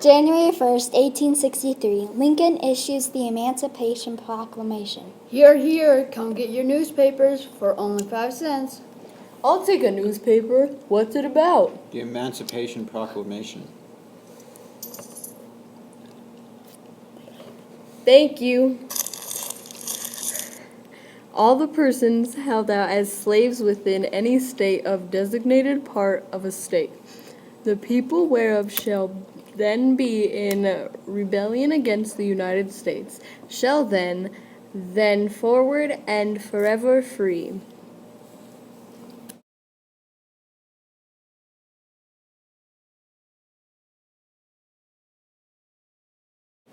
January 1st, 1863, Lincoln issues the Emancipation Proclamation. Here, here, come get your newspapers for only 5 cents. I'll take a newspaper. What's it about? The Emancipation Proclamation. Thank you. All the persons held out as slaves within any state of designated part of a state, the people whereof shall then be in rebellion against the United States, shall then forward and forever free.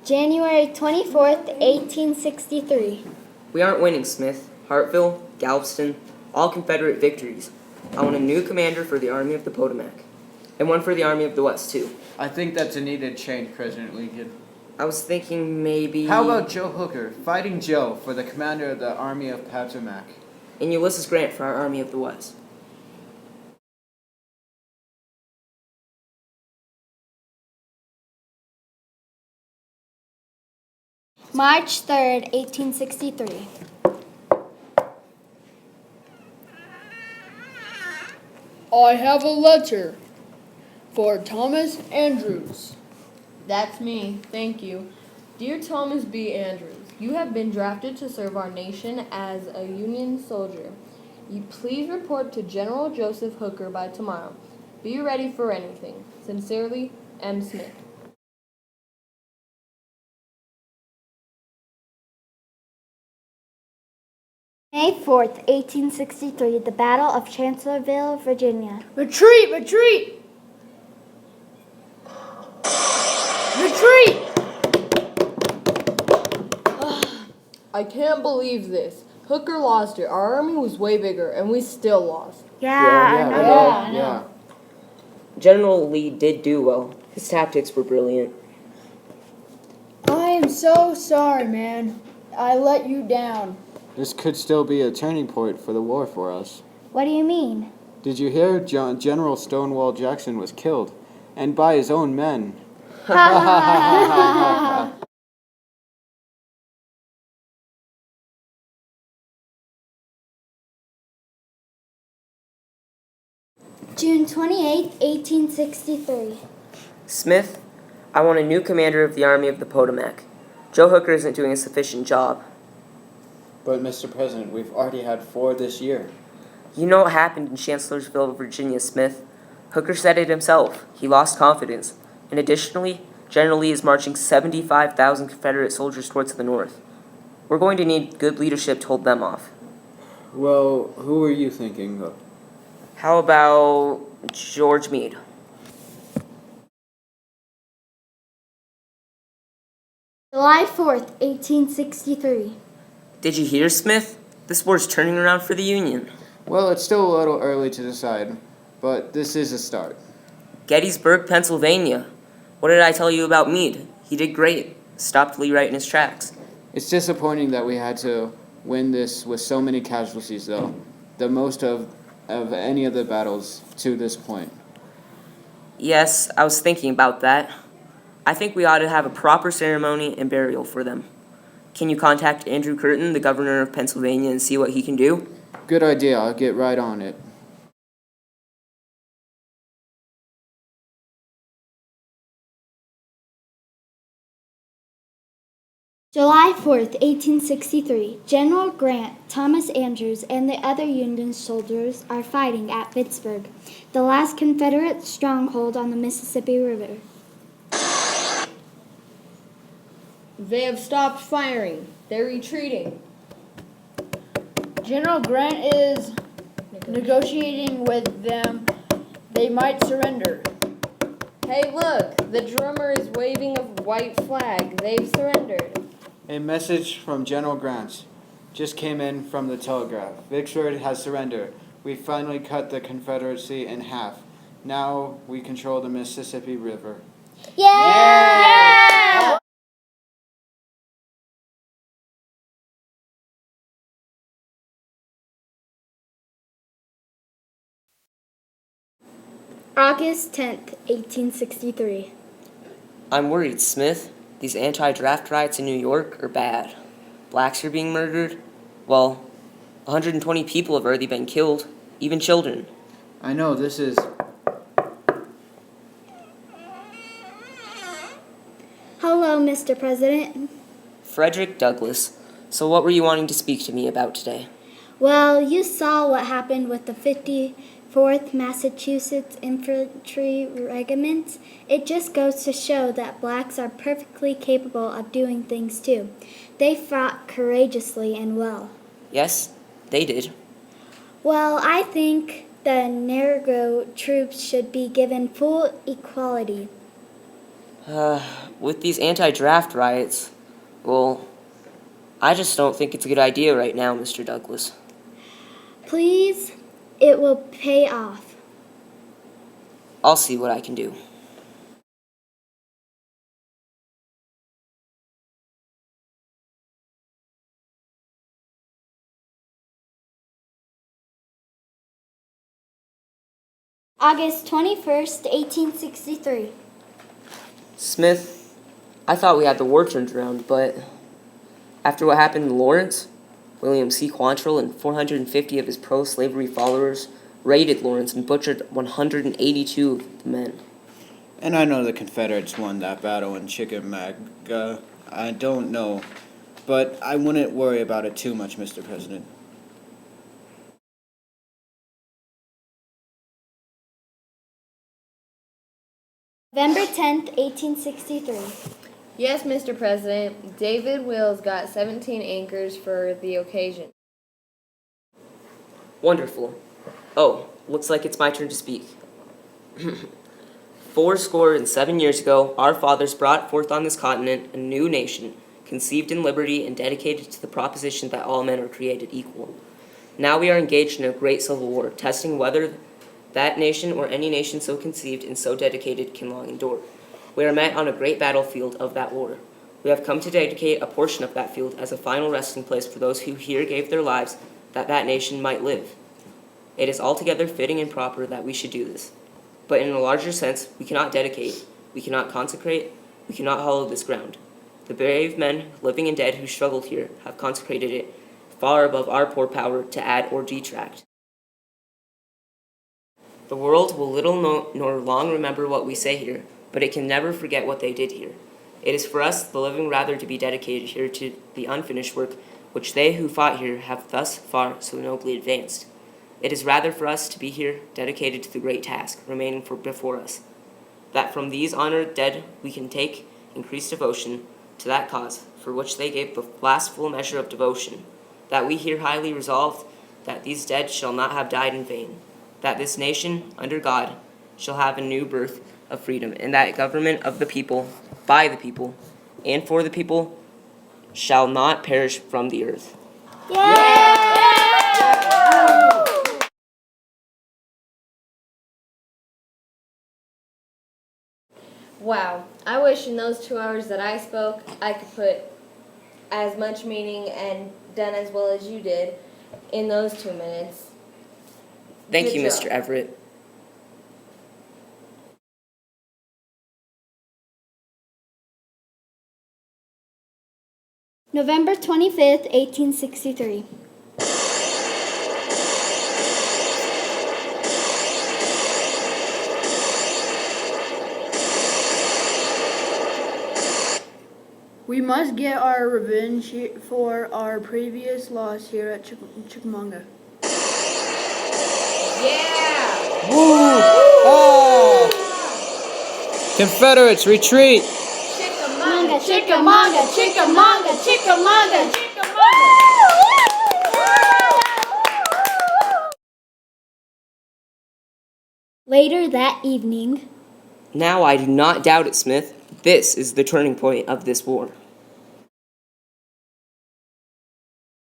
January 24th, 1863. We aren't winning, Smith. Hartville, Galveston, all Confederate victories. I want a new commander for the Army of the Potomac. And one for the Army of the West, too. I think that's a needed change, President Lincoln. I was thinking maybe... How about Joe Hooker, Fighting Joe, for the commander of the Army of Potomac? And Ulysses Grant for our Army of the West. March 3rd, 1863. I have a letter for Thomas Andrews. That's me. Thank you. Dear Thomas B. Andrews, you have been drafted to serve our nation as a Union soldier. You please report to General Joseph Hooker by tomorrow. Be ready for anything. Sincerely, M. Smith. May 4th, 1863, the Battle of Chancellorsville, Virginia. Retreat! Retreat! Retreat! I can't believe this. Hooker lost it. Our army was way bigger, and we still lost. I know. Yeah. General Lee did do well. His tactics were brilliant. I am so sorry, man. I let you down. This could still be a turning point for the war for us. What do you mean? Did you hear General Stonewall Jackson was killed, and by his own men? June 28th, 1863. Smith, I want a new commander of the Army of the Potomac. Joe Hooker isn't doing a sufficient job. But, Mr. President, we've already had 4 this year. You know what happened in Chancellorsville, Virginia, Smith? Hooker said it himself. He lost confidence. And additionally, General Lee is marching 75,000 Confederate soldiers towards the north. We're going to need good leadership to hold them off. Well, who are you thinking of? How about George Meade? July 4th, 1863. Did you hear, Smith? This war's turning around for the Union. Well, it's still a little early to decide, but this is a start. Gettysburg, Pennsylvania. What did I tell you about Meade? He did great. Stopped Lee right in his tracks. It's disappointing that we had to win this with so many casualties, though. The most of any of the battles to this point. Yes, I was thinking about that. I think we ought to have a proper ceremony and burial for them. Can you contact Andrew Curtin, the governor of Pennsylvania, and see what he can do? Good idea. I'll get right on it. July 4th, 1863. General Grant, Thomas Andrews, and the other Union soldiers are fighting at Vicksburg, the last Confederate stronghold on the Mississippi River. They have stopped firing. They're retreating. General Grant is negotiating with them. They might surrender. Hey, look! The drummer is waving a white flag. They've surrendered. A message from General Grant just came in from the telegraph. Vicksburg has surrendered. We finally cut the Confederacy in half. Now we control the Mississippi River. Yeah! August 10th, 1863. I'm worried, Smith. These anti-draft riots in New York are bad. Blacks are being murdered. Well, 120 people have already been killed, even children. I know this is. Hello, Mr. President. Frederick Douglass. So what were you wanting to speak to me about today? Well, you saw what happened with the 54th Massachusetts Infantry Regiment. It just goes to show that blacks are perfectly capable of doing things too. They fought courageously and well. Yes, they did. Well, I think the Negro troops should be given full equality. With these anti-draft riots, well, I just don't think it's a good idea right now, Mr. Douglas. Please, it will pay off. I'll see what I can do. August 21st, 1863. Smith, I thought we had the war turned around, but after what happened in Lawrence, William C. Quantrill and 450 of his pro-slavery followers raided Lawrence and butchered 182 of the men. And I know the Confederates won that battle in Chickamauga. I don't know. But I wouldn't worry about it too much, Mr. President. November 10th, 1863. Yes, Mr. President. David Wills got 17 anchors for the occasion. Wonderful. Oh, looks like it's my turn to speak. 407 years ago, our fathers brought forth on this continent a new nation, conceived in liberty and dedicated to the proposition that all men are created equal. Now we are engaged in a great civil war, testing whether that nation or any nation so conceived and so dedicated can long endure. We are met on a great battlefield of that war. We have come to dedicate a portion of that field as a final resting place for those who here gave their lives that that nation might live. It is altogether fitting and proper that we should do this. But in a larger sense, we cannot dedicate, we cannot consecrate, we cannot hallow this ground. The brave men, living and dead, who struggled here have consecrated it far above our poor power to add or detract. The world will little nor long remember what we say here, but it can never forget what they did here. It is for us, the living, rather to be dedicated here to the unfinished work which they who fought here have thus far so nobly advanced. It is rather for us to be here dedicated to the great task remaining before us, that from these honored dead we can take increased devotion to that cause for which they gave the last full measure of devotion, that we here highly resolved that these dead shall not have died in vain, that this nation, under God, shall have a new birth of freedom, and that government of the people, by the people, and for the people, shall not perish from the earth. Wow. I wish in those 2 hours that I spoke, I could put as much meaning and done as well as you did in those 2 minutes. Thank Good you, job. Mr. Everett. November 25th, 1863. We must get our revenge for our previous loss here at Chickamauga. Yeah! Confederates, retreat! Chickamauga, Chickamauga, Chickamauga, Chickamauga, Later that evening, Now I do not doubt it, Smith. This is the turning point of this war.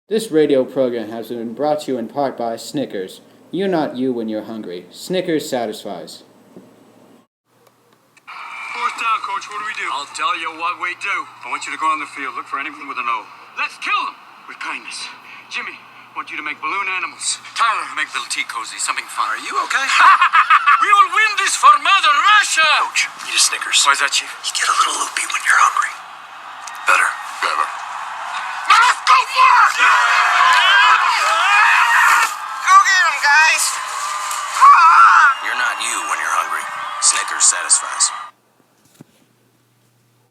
This radio program has been brought to you in part by Snickers. You're not you when you're hungry. Snickers satisfies. Fourth down, Coach. What do we do? I'll tell you what we do. I want you to go on the field. Look for anyone with an O. Let's kill them with kindness. Jimmy, want you to make balloon animals. Tyler, make little tea cozy, something fun. Are you okay? We will win this for Mother Russia! Coach, eat a Snickers. Why is that, Chief? You get a little loopy when you're hungry. Better. Better. Now let's go for it! Go get him, guys! You're not you when you're hungry. Snickers satisfies.